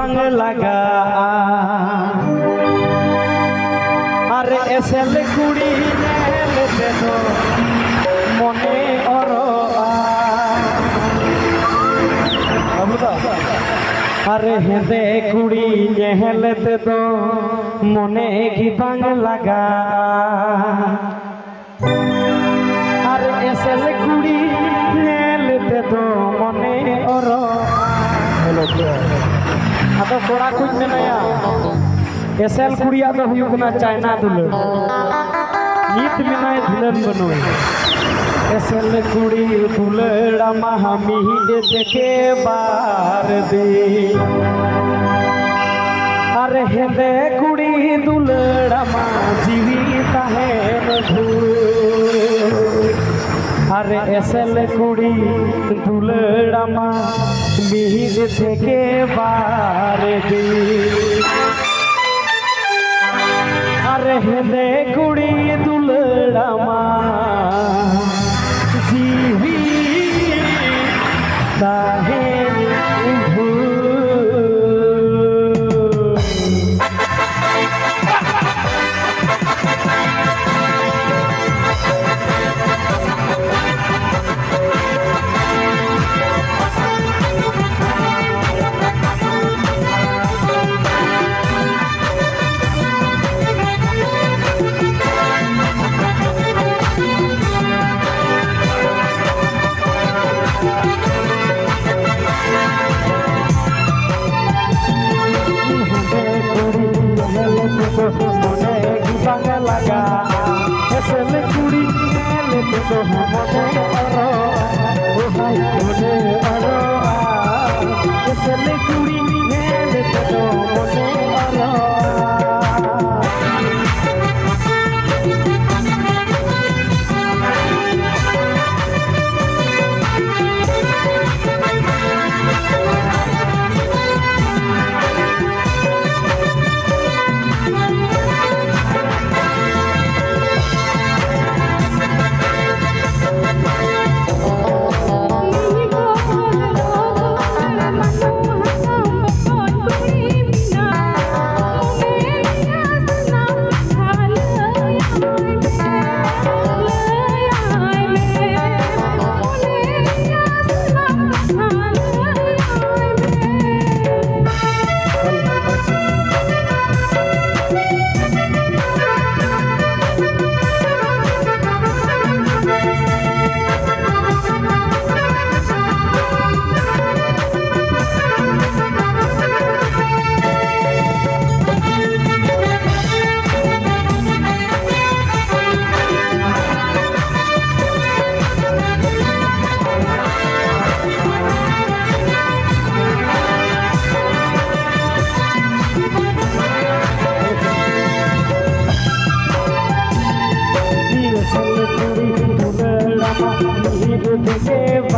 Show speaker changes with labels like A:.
A: बांग लगा अरे एसेल कुड़ी नेलते तो मने अरे हेदे कुड़ी नेलते तो मने की बांग लगा अरे एसेल कुड़ी नेलते तो मने अतो थोड़ा कुछ नया एसेल कुड़िया तो हुयुकना चाइना दुलड़ नीत मिनाय दुलड़ बनोय एसेल कुड़ी दुलड़ा महामी देखे बार दे अरे हेदे कुड़ी दुलड़ा मा जीवी ताहेन धूल अरे एसेल कुड़ी दुलड़ा मा मिहिर देखे बार दे अरे हेदे कुड़ी दुलड़ा मा जीवी ताहेन लगा एसेल कुड़ी नेलते तो मने एसेल कुड़ी नेलते तो मने के